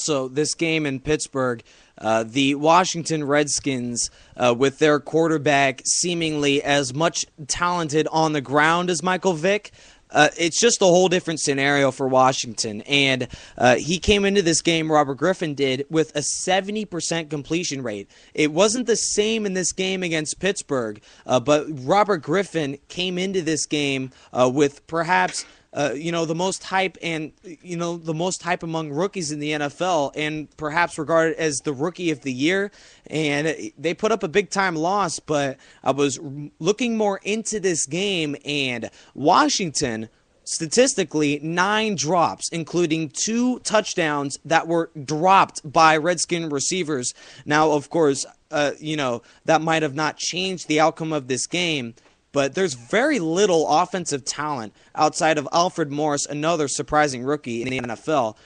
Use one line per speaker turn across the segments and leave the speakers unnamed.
also this game in Pittsburgh, the Washington Redskins, with their quarterback seemingly as much talented on the ground as Michael Vick, it's just a whole different scenario for Washington. And he came into this game, Robert Griffin did, with a 70% completion rate. It wasn't the same in this game against Pittsburgh, but Robert Griffin came into this game with perhaps the most hype and, the most hype among rookies in the NFL and perhaps regarded as the rookie of the year. And they put up a big-time loss, but I was looking more into this game, and Washington, statistically, 9 drops, including 2 touchdowns that were dropped by Redskin receivers. Now, of course, that might have not changed the outcome of this game, but there's very little offensive talent outside of Alfred Morris, another surprising rookie in the NFL.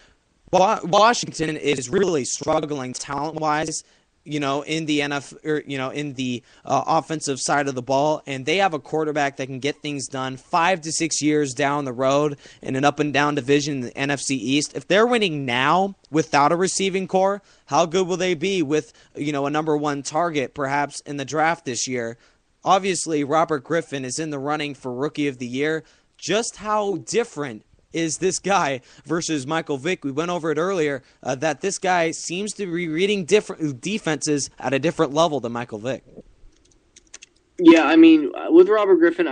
Washington is really struggling talent-wise, in the NFL, in the offensive side of the ball, and they have a quarterback that can get things done 5 to 6 years down the road in an up-and-down division in the NFC East. If they're winning now without a receiving core, how good will they be with, a number 1 target perhaps in the draft this year? Obviously, Robert Griffin is in the running for Rookie of the Year. Just how different is this guy versus Michael Vick? We went over it earlier, that this guy seems to be reading different defenses at a different level than Michael Vick.
Yeah, I mean, with Robert Griffin,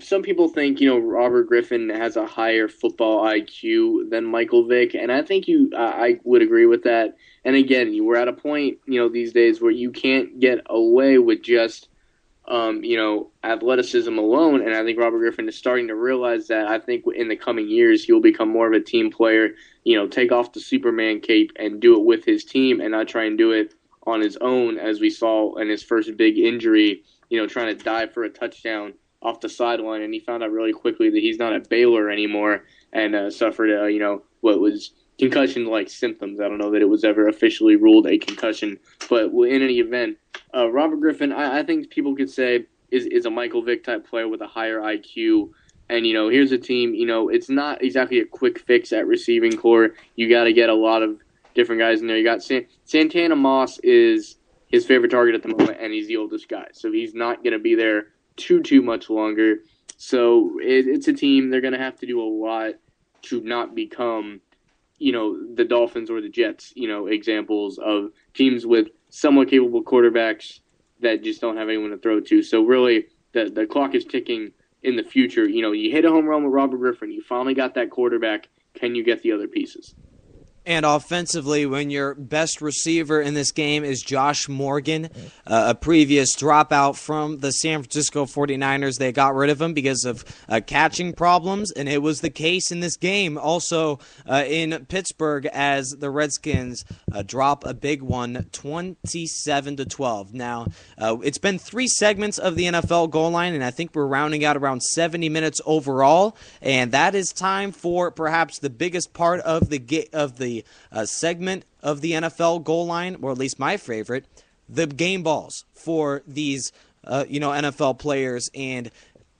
some people think, Robert Griffin has a higher football IQ than Michael Vick, and I think I would agree with that. And again, we're at a point, these days where you can't get away with just athleticism alone, and I think Robert Griffin is starting to realize that. I think in the coming years he'll become more of a team player, take off the Superman cape and do it with his team and not try and do it on his own, as we saw in his first big injury, trying to dive for a touchdown off the sideline, and he found out really quickly that he's not at Baylor anymore and suffered what was concussion-like symptoms. I don't know that it was ever officially ruled a concussion, but in any event, Robert Griffin, I think people could say, is a Michael Vick type player with a higher IQ. And, here's a team, it's not exactly a quick fix at receiving core. You got to get a lot of different guys in there. You got Santana Moss is his favorite target at the moment, and he's the oldest guy. So he's not going to be there too much longer. So it's a team, they're going to have to do a lot to not become, the Dolphins or the Jets, examples of teams with somewhat capable quarterbacks that just don't have anyone to throw to. So really, the clock is ticking in the future. You hit a home run with Robert Griffin. You finally got that quarterback. Can you get the other pieces?
And offensively, when your best receiver in this game is Josh Morgan, a previous dropout from the San Francisco 49ers, they got rid of him because of catching problems, and it was the case in this game. Also in Pittsburgh, as the Redskins drop a big one, 27-12. Now, it's been 3 segments of the NFL goal line, and I think we're rounding out around 70 minutes overall, and that is time for perhaps the biggest part of the segment of the NFL goal line, or at least my favorite, the game balls for these NFL players. And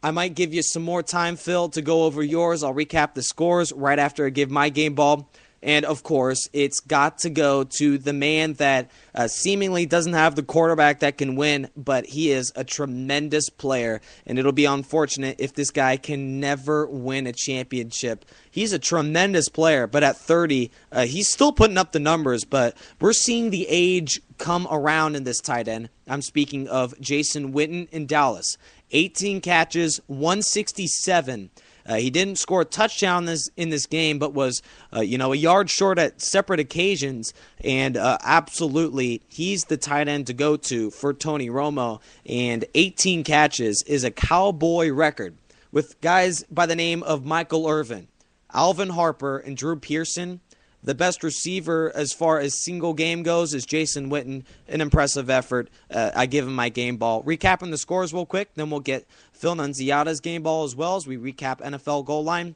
I might give you some more time, Phil, to go over yours. I'll recap the scores right after I give my game ball. And, of course, it's got to go to the man that seemingly doesn't have the quarterback that can win, but he is a tremendous player, and it'll be unfortunate if this guy can never win a championship. He's a tremendous player, but at 30, he's still putting up the numbers, but we're seeing the age come around in this tight end. I'm speaking of Jason Witten in Dallas. 18 catches, 167. He didn't score a touchdown in this game, but was, a yard short at separate occasions. And absolutely, he's the tight end to go to for Tony Romo. And 18 catches is a Cowboy record with guys by the name of Michael Irvin, Alvin Harper, and Drew Pearson. The best receiver as far as single game goes is Jason Witten. An impressive effort. I give him my game ball. Recapping the scores real quick, then we'll get Phil Nunziata's game ball as well as we recap NFL goal line.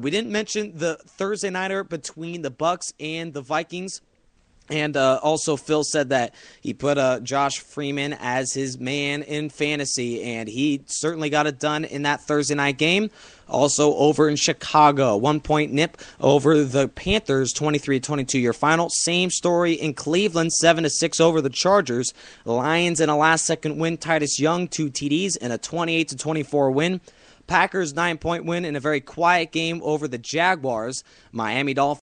We didn't mention the Thursday nighter between the Bucs and the Vikings. And also, Phil said that he put Josh Freeman as his man in fantasy, and he certainly got it done in that Thursday night game. Also, over in Chicago, 1-point nip over the Panthers, 23-22 your final. Same story in Cleveland, 7-6 over the Chargers. Lions in a last-second win. Titus Young, 2 TDs, and a 28-24 win. Packers 9-point win in a very quiet game over the Jaguars. Miami Dolphins